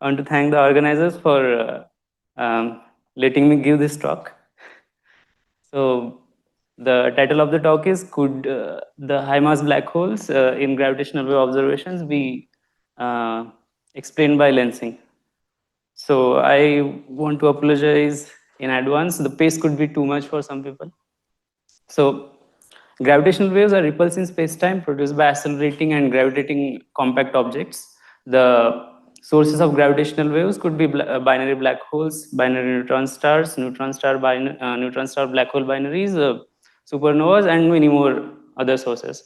I want to thank the organizers for letting me give this talk. So, the title of the talk is Could the high mass black holes in gravitational wave observations be uh, explained by lensing? So, I want to apologize in advance. The pace could be too much for some people. So, gravitational waves are ripples in space-time produced by accelerating and gravitating compact objects. The sources of gravitational waves could be binary black holes, binary neutron star black hole binaries, supernovas, and many more other sources.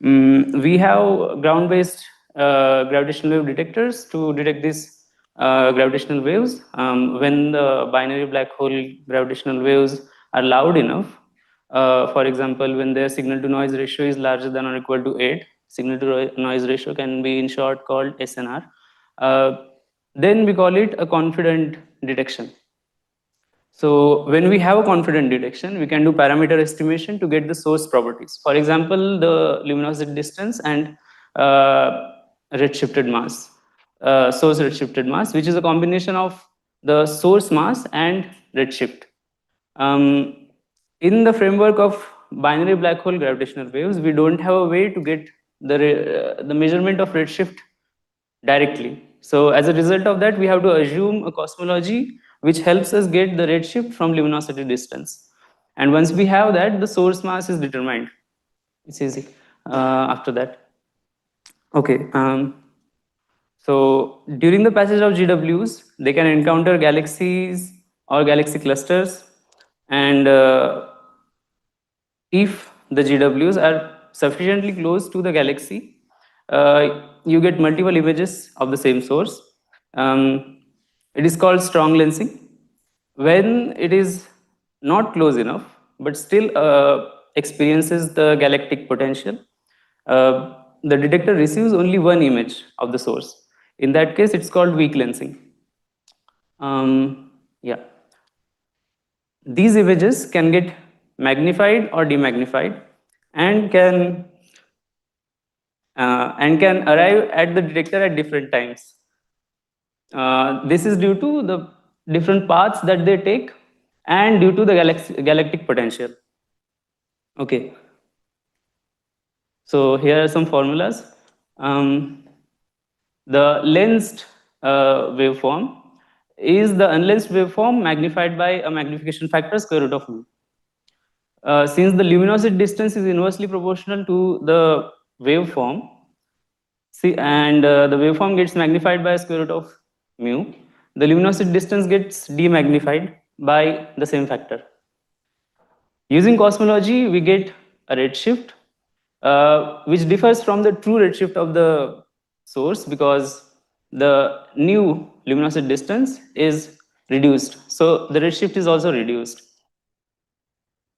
We have ground-based gravitational wave detectors to detect these gravitational waves. When the binary black hole gravitational waves are loud enough, for example, when their signal to noise ratio is larger than or equal to 8, signal to noise ratio can be in short called SNR. Uh, then we call it a confident detection. So when we have a confident detection, we can do parameter estimation to get the source properties. For example, the luminosity distance and redshifted mass, source redshifted mass, which is a combination of the source mass and redshift. Um, in the framework of binary black hole gravitational waves, we don't have a way to get the measurement of redshift directly. So as a result of that, we have to assume a cosmology which helps us get the redshift from luminosity distance. And once we have that, the source mass is determined. It's easy after that. Okay. So during the passage of GWs, they can encounter galaxies or galaxy clusters, and if the GWs are sufficiently close to the galaxy, you get multiple images of the same source. It is called strong lensing. When it is not close enough, but still experiences the galactic potential, the detector receives only one image of the source. In that case, it's called weak lensing. Yeah. These images can get magnified or demagnified and can arrive at the detector at different times. This is due to the different paths that they take and due to the galactic potential. Okay. So here are some formulas. Um, the lensed waveform is the unlensed waveform magnified by a magnification factor square root of mu. Since the luminosity distance is inversely proportional to the waveform, and the waveform gets magnified by square root of mu, the luminosity distance gets demagnified by the same factor. Using cosmology, we get a redshift, which differs from the true redshift of the source because the new luminosity distance is reduced. So the redshift is also reduced.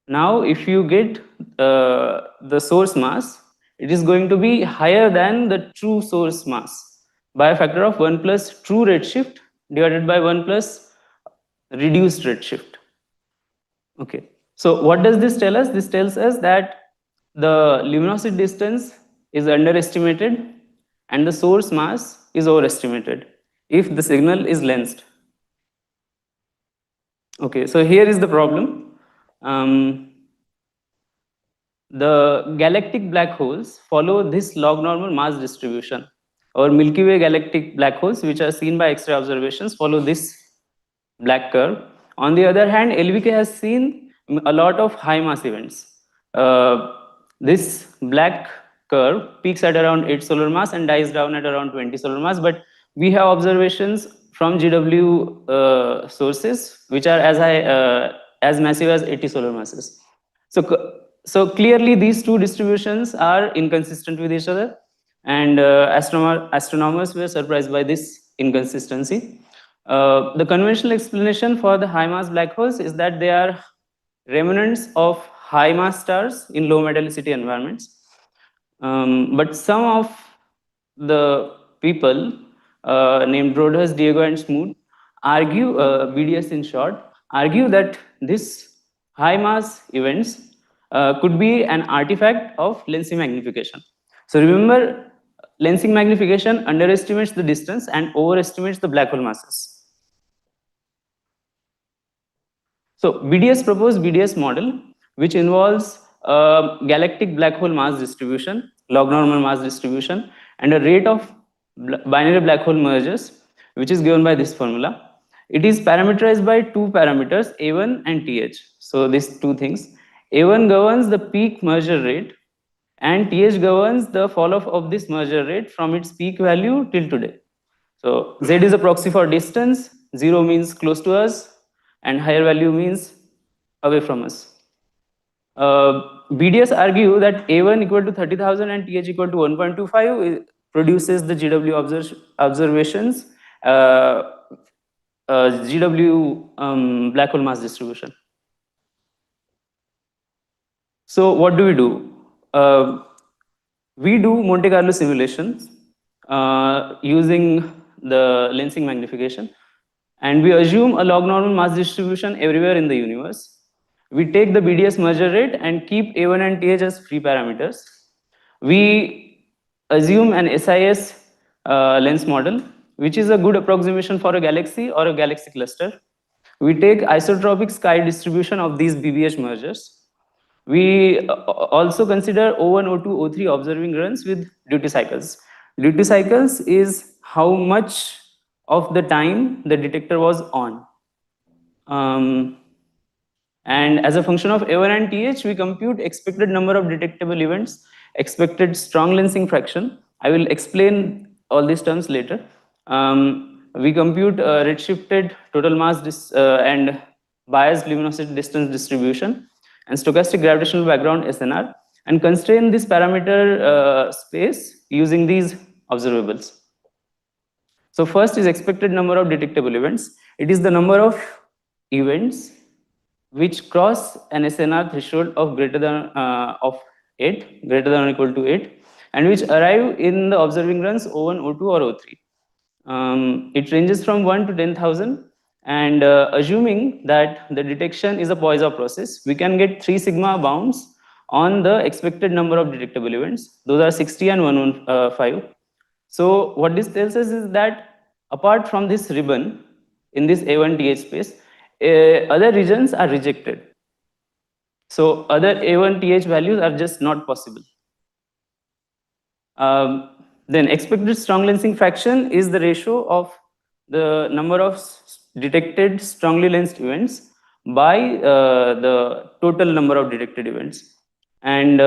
Now, if you get the source mass, it is going to be higher than the true source mass by a factor of 1 plus true redshift divided by 1 plus reduced redshift. Okay. So what does this tell us? This tells us that the luminosity distance is underestimated and the source mass is overestimated if the signal is lensed. Okay, so here is the problem. The galactic black holes follow this log normal mass distribution. Our Milky Way galactic black holes, which are seen by X-ray observations, follow this black curve. On the other hand, LVK has seen a lot of high mass events. This black curve peaks at around 8 solar mass and dies down at around 20 solar mass, but we have observations from GW sources which are as high, as massive as 80 solar masses. So clearly these two distributions are inconsistent with each other, and astronomers were surprised by this inconsistency. The conventional explanation for the high mass black holes is that they are remnants of high mass stars in low metallicity environments. But some of the people named Broders, Diego, and Smoot argue, BDS in short, argue that this high mass events could be an artifact of lensing magnification. So remember, lensing magnification underestimates the distance and overestimates the black hole masses. So BDS proposed BDS model, which involves a galactic black hole mass distribution, log normal mass distribution, and a rate of binary black hole mergers, which is given by this formula. It is parameterized by two parameters, A1 and TH. So these two things. A1 governs the peak merger rate, and TH governs the fall off of this merger rate from its peak value till today. So Z is a proxy for distance, 0 means close to us, and higher value means away from us. BDS argue that A1 equal to 30,000 and TH equal to 1.25 produces the GW observations, GW black hole mass distribution. So what do? We do Monte Carlo simulations using the lensing magnification, and we assume a log normal mass distribution everywhere in the universe. We take the BDS merger rate and keep A1 and TH as free parameters. We assume an SIS lens model, which is a good approximation for a galaxy or a galaxy cluster. We take isotropic sky distribution of these BBH mergers. We also consider O1, O2, O3 observing runs with duty cycles. Duty cycles is how much of the time the detector was on. And as a function of A1 and TH, we compute expected number of detectable events, expected strong lensing fraction. I will explain all these terms later. We compute redshifted total mass and biased luminosity distance distribution and stochastic gravitational background SNR, and constrain this parameter space using these observables. So first is expected number of detectable events. It is the number of events which cross an SNR threshold of greater than of 8, greater than or equal to 8, and which arrive in the observing runs O1, O2, or O3. It ranges from 1 to 10,000, and assuming that the detection is a Poisson process, we can get 3 sigma bounds on the expected number of detectable events. Those are 60 and 115. So what this tells us is that apart from this ribbon in this A1TH space, other regions are rejected. So other A1TH values are just not possible. Then expected strong lensing fraction is the ratio of the number of detected strongly lensed events by the total number of detected events. And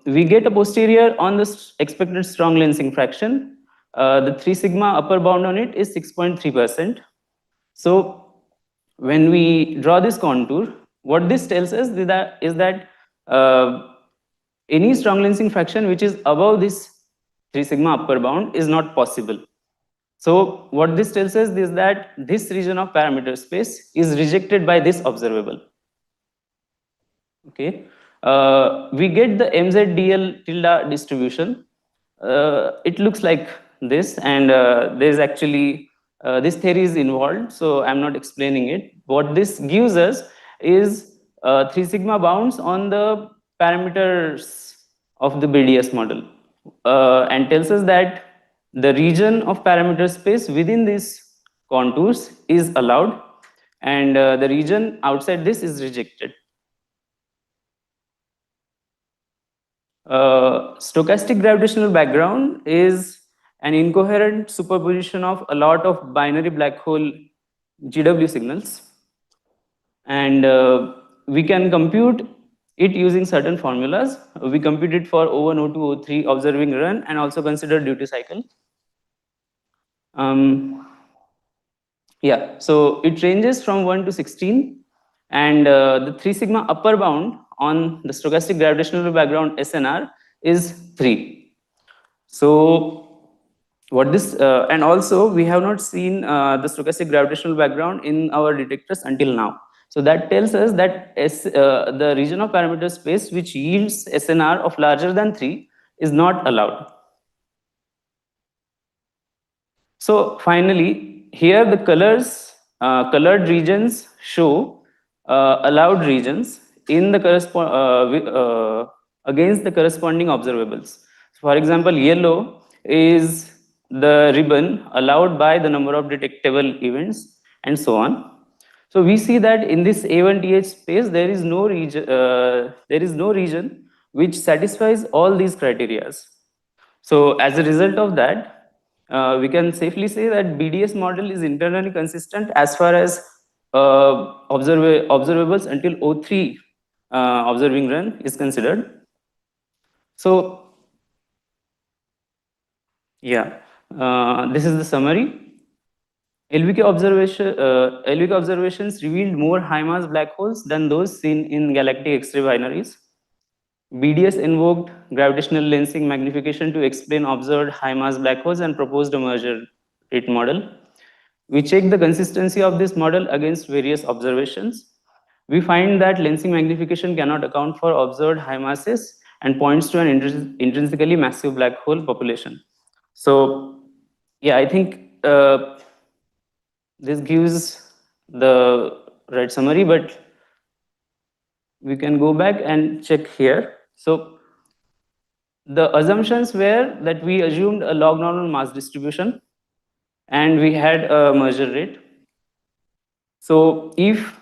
we get a posterior on the expected strong lensing fraction. The 3 sigma upper bound on it is 6.3%. So when we draw this contour, what this tells us is that any strong lensing fraction which is above this 3 sigma upper bound is not possible. So what this tells us is that this region of parameter space is rejected by this observable. Okay, we get the MZDL tilde distribution. It looks like this, and there's actually this theory is involved, so I'm not explaining it. What this gives us is 3 sigma bounds on the parameters of the BDS model, and tells us that the region of parameter space within these contours is allowed, and the region outside this is rejected. Stochastic gravitational background is an incoherent superposition of a lot of binary black hole GW signals, and we can compute it using certain formulas. We compute it for O1, O2, O3 observing run, and also consider duty cycle. Yeah, so it ranges from 1 to 16, and the 3 sigma upper bound on the stochastic gravitational background SNR is 3. So what this and also we have not seen the stochastic gravitational background in our detectors until now. So that tells us that the region of parameter space which yields SNR of larger than 3 is not allowed. So finally, here the colored regions show allowed regions in the against the corresponding observables. So for example, yellow is the ribbon allowed by the number of detectable events and so on. So we see that in this A1th space there is no region which satisfies all these criteria. So as a result of that, we can safely say that BDS model is internally consistent as far as observables until O3 observing run is considered. So yeah, this is the summary. LVK observations revealed more high mass black holes than those seen in galactic X-ray binaries. BDS invoked gravitational lensing magnification to explain observed high mass black holes and proposed a merger rate model. We checked the consistency of this model against various observations. We find that lensing magnification cannot account for observed high masses and points to an intrinsically massive black hole population. So, yeah, I think this gives the right summary, but we can go back and check here. So, the assumptions were that we assumed a log normal mass distribution and we had a merger rate. So, if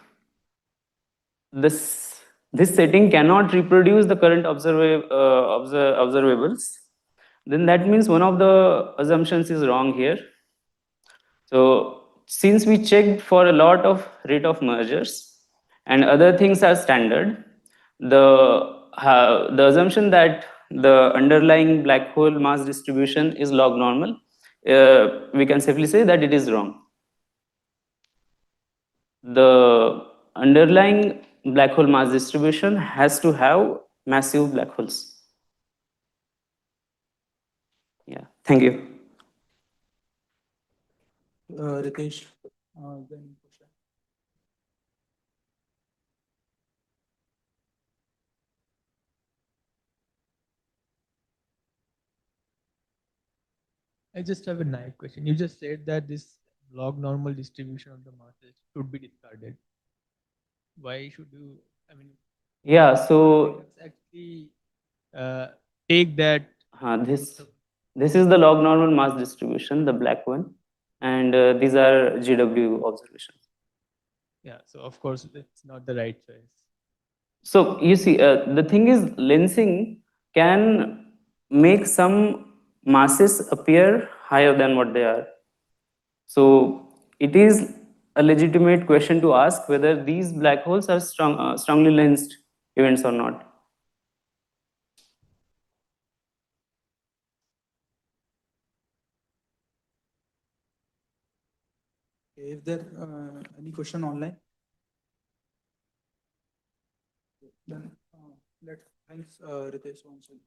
this setting cannot reproduce the current observables, then that means one of the assumptions is wrong here. So since we checked for a lot of rate of mergers and other things are standard, the assumption that the underlying black hole mass distribution is log normal, we can safely say that it is wrong. The underlying black hole mass distribution has to have massive black holes. Yeah, thank you. Ritesh, then question. I just have a naive question. You just said that this log normal distribution of the masses should be discarded. Why should you? I mean, Yeah, let so us actually uh, take that. this is the log normal mass distribution, the black one, and these are GW observations. Yeah, so of course it's not the right choice. So you see, the thing is, lensing can make some masses appear higher than what they are. So it is a legitimate question to ask whether these black holes are strongly lensed events or not. Okay, if there any question online, then let's thanks Ritesh once again.